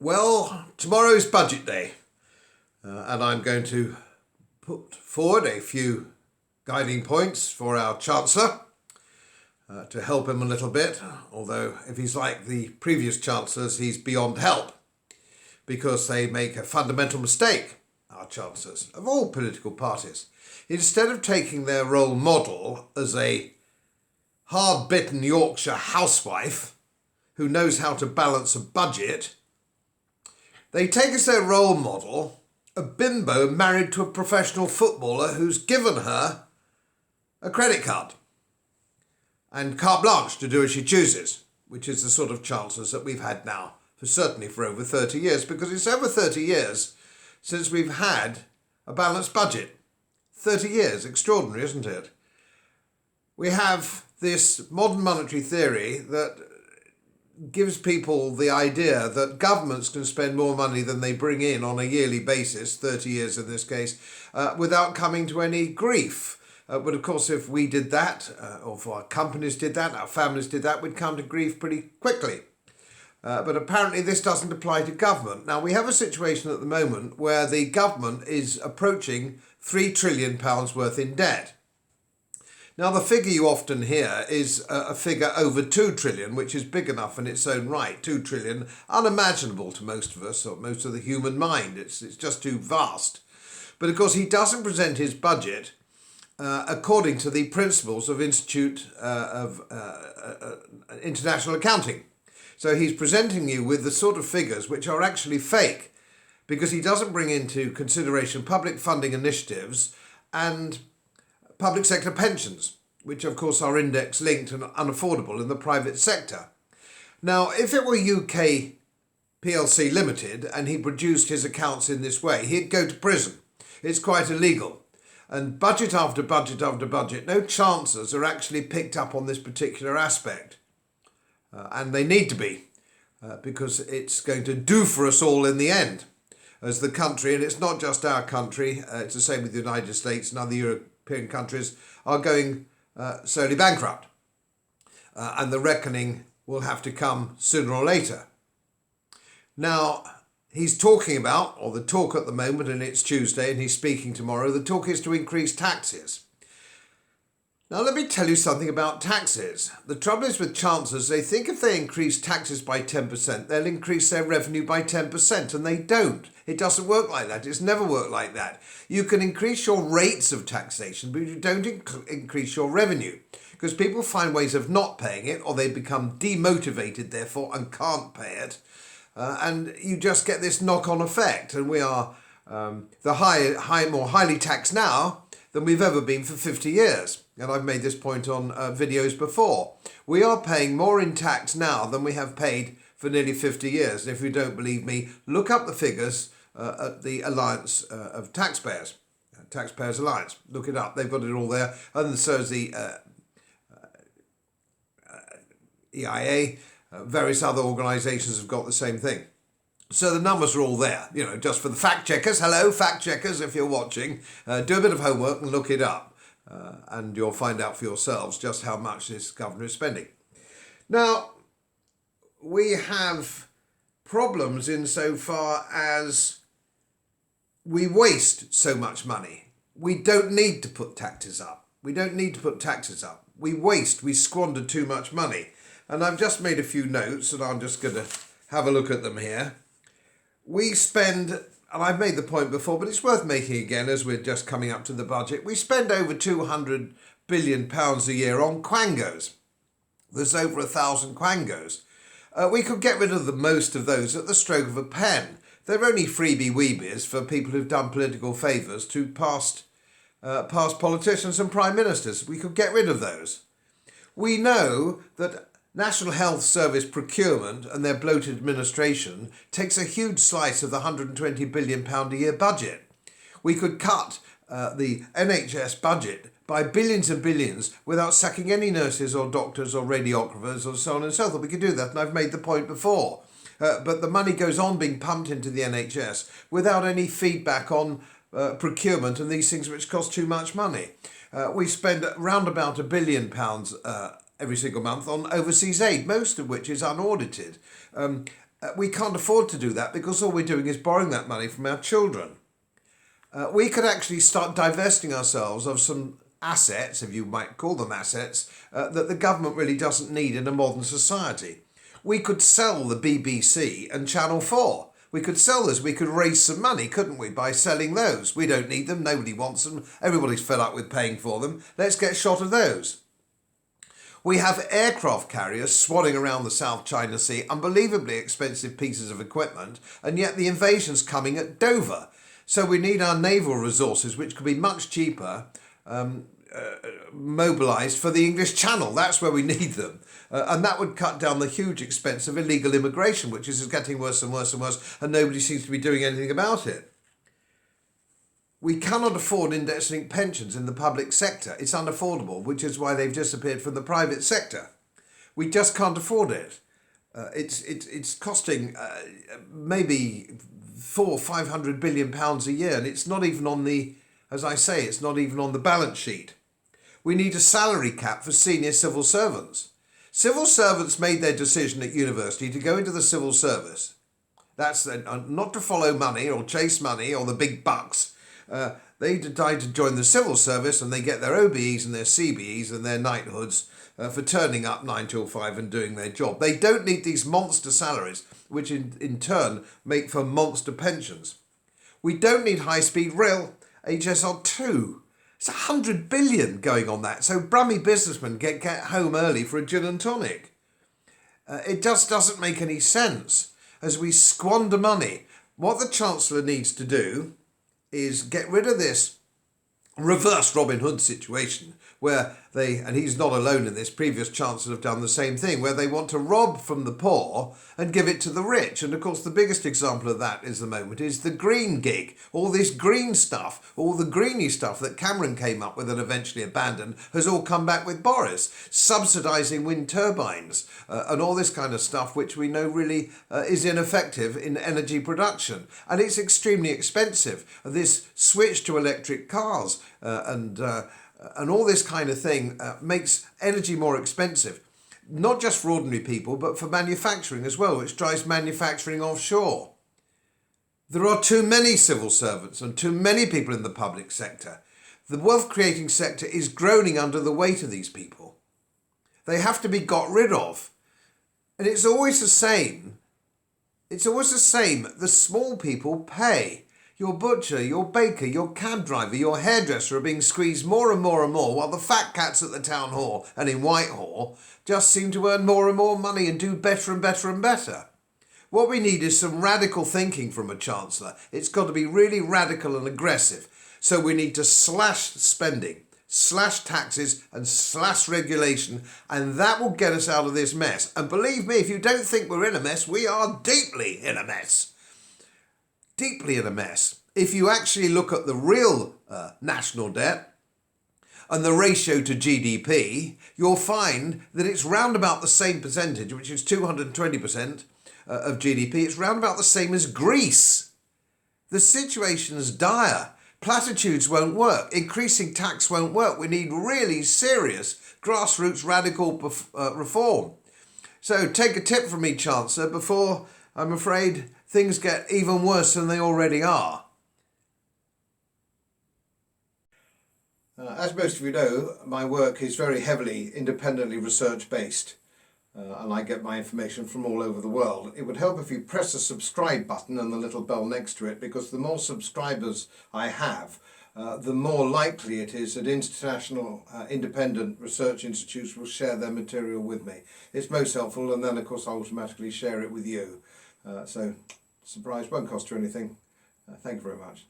Well, tomorrow's budget day, and I'm going to put forward a few guiding points for our Chancellor to help him a little bit, although if he's like the previous Chancellors, he's beyond help because they make a fundamental mistake, our Chancellors, of all political parties. Instead of taking their role model as a hard-bitten Yorkshire housewife who knows how to balance a budget, they take as their role model a bimbo married to a professional footballer who's given her a credit card and carte blanche to do as she chooses, which is the sort of chancellors that we've had now certainly for over 30 years, because it's over 30 years since we've had a balanced budget. 30 years, extraordinary, isn't it? We have this modern monetary theory that gives people the idea that governments can spend more money than they bring in on a yearly basis, 30 years in this case, without coming to any grief. But of course, if we did that, or if our companies did that, our families did that, we'd come to grief pretty quickly. But apparently this doesn't apply to government. Now, we have a situation at the moment where the government is approaching £3 trillion worth in debt. Now, the figure you often hear is a figure over 2 trillion, which is big enough in its own right. 2 trillion, unimaginable to most of us, or most of the human mind. It's just too vast. But of course, he doesn't present his budget according to the principles of International Accounting. So he's presenting you with the sort of figures which are actually fake, because he doesn't bring into consideration public funding initiatives and public sector pensions, which of course are index linked and unaffordable in the private sector. Now, if it were UK PLC Limited and he produced his accounts in this way, he'd go to prison. It's quite illegal. And budget after budget after budget, no chancellors are actually picked up on this particular aspect. And they need to be, because it's going to do for us all in the end as the country, and it's not just our country, it's the same with the United States and other European countries, are going slowly bankrupt. And the reckoning will have to come sooner or later. Now, he's talking about, or the talk at the moment, and it's Tuesday and he's speaking tomorrow, the talk is to increase taxes. Now, let me tell you something about taxes. The trouble is with chancellors, they think if they increase taxes by 10%, they'll increase their revenue by 10%, and they don't. It doesn't work like that. It's never worked like that. You can increase your rates of taxation, but you don't increase your revenue, because people find ways of not paying it, or they become demotivated, therefore, and can't pay it. And you just get this knock-on effect, and we are more highly taxed now than we've ever been for 50 years. And I've made this point on videos before. We are paying more in tax now than we have paid for nearly 50 years. And if you don't believe me, look up the figures at the Alliance of Taxpayers, Taxpayers Alliance. Look it up. They've got it all there. And so is the EIA. Various other organisations have got the same thing. So the numbers are all there, just for the fact checkers. Hello, fact checkers, if you're watching. Do a bit of homework and look it up. And you'll find out for yourselves just how much this government is spending. Now, we have problems insofar as we waste so much money. We don't need to put taxes up. We waste, we squander too much money. And I've just made a few notes, and I'm just going to have a look at them here. We spend, and I've made the point before, but it's worth making again as we're just coming up to the budget. We spend over £200 billion a year on quangos. There's over 1,000 quangos. We could get rid of most of those at the stroke of a pen. They're only freebie-weebies for people who've done political favours to past politicians and prime ministers. We could get rid of those. We know that National Health Service procurement and their bloated administration takes a huge slice of the £120 billion a year budget. We could cut the NHS budget by billions and billions without sacking any nurses or doctors or radiographers or so on and so forth. We could do that, and I've made the point before. But the money goes on being pumped into the NHS without any feedback on procurement and these things which cost too much money. We spend around about £1 billion every single month on overseas aid, most of which is unaudited. We can't afford to do that because all we're doing is borrowing that money from our children. We could actually start divesting ourselves of some assets, if you might call them assets, that the government really doesn't need in a modern society. We could sell the BBC and Channel 4. We could sell those. We could raise some money, couldn't we, by selling those? We don't need them. Nobody wants them. Everybody's fed up with paying for them. Let's get shot of those. We have aircraft carriers swatting around the South China Sea, unbelievably expensive pieces of equipment, and yet the invasion's coming at Dover. So we need our naval resources, which could be much cheaper, mobilised for the English Channel. That's where we need them. And that would cut down the huge expense of illegal immigration, which is getting worse and worse and worse, and nobody seems to be doing anything about it. We cannot afford index-linked pensions in the public sector. It's unaffordable, which is why they've disappeared from the private sector. We just can't afford it. It's costing maybe £400-500 billion a year, and it's not even on the, as I say, it's not even on the balance sheet. We need a salary cap for senior civil servants. Civil servants made their decision at university to go into the civil service. That's not to follow money or chase money or the big bucks. They decide to join the civil service and they get their OBEs and their CBEs and their knighthoods for turning up 9 till 5 and doing their job. They don't need these monster salaries, which in turn make for monster pensions. We don't need high-speed rail, HSR2. It's 100 billion going on that, so Brummie businessmen get home early for a gin and tonic. It just doesn't make any sense as we squander money. What the Chancellor needs to do is get rid of this reverse Robin Hood situation where they, and he's not alone in this, previous chancellors have done the same thing, where they want to rob from the poor and give it to the rich. And of course the biggest example of that is the moment is the green gig. All this green stuff, all the greeny stuff that Cameron came up with and eventually abandoned has all come back with Boris, subsidising wind turbines and all this kind of stuff which we know really is ineffective in energy production. And it's extremely expensive. This switch to electric cars and all this kind of thing makes energy more expensive, not just for ordinary people, but for manufacturing as well, which drives manufacturing offshore. There are too many civil servants and too many people in the public sector. The wealth-creating sector is groaning under the weight of these people. They have to be got rid of. And it's always the same. It's always the same. The small people pay. Your butcher, your baker, your cab driver, your hairdresser are being squeezed more and more and more, while the fat cats at the town hall and in Whitehall just seem to earn more and more money and do better and better and better. What we need is some radical thinking from a chancellor. It's got to be really radical and aggressive. So we need to slash spending, slash taxes and slash regulation, and that will get us out of this mess. And believe me, if you don't think we're in a mess, we are deeply in a mess. Deeply in a mess. If you actually look at the real national debt and the ratio to GDP, you'll find that it's round about the same percentage, which is 220% of GDP. It's round about the same as Greece. The situation's dire. Platitudes won't work. Increasing tax won't work. We need really serious grassroots radical reform. So take a tip from me, Chancellor, before, I'm afraid, things get even worse than they already are. As most of you know, my work is very heavily independently research-based, and I get my information from all over the world. It would help if you press the subscribe button and the little bell next to it, because the more subscribers I have, the more likely it is that international independent research institutes will share their material with me. It's most helpful, and then of course I'll automatically share it with you. So, surprise, won't cost you anything. Thank you very much.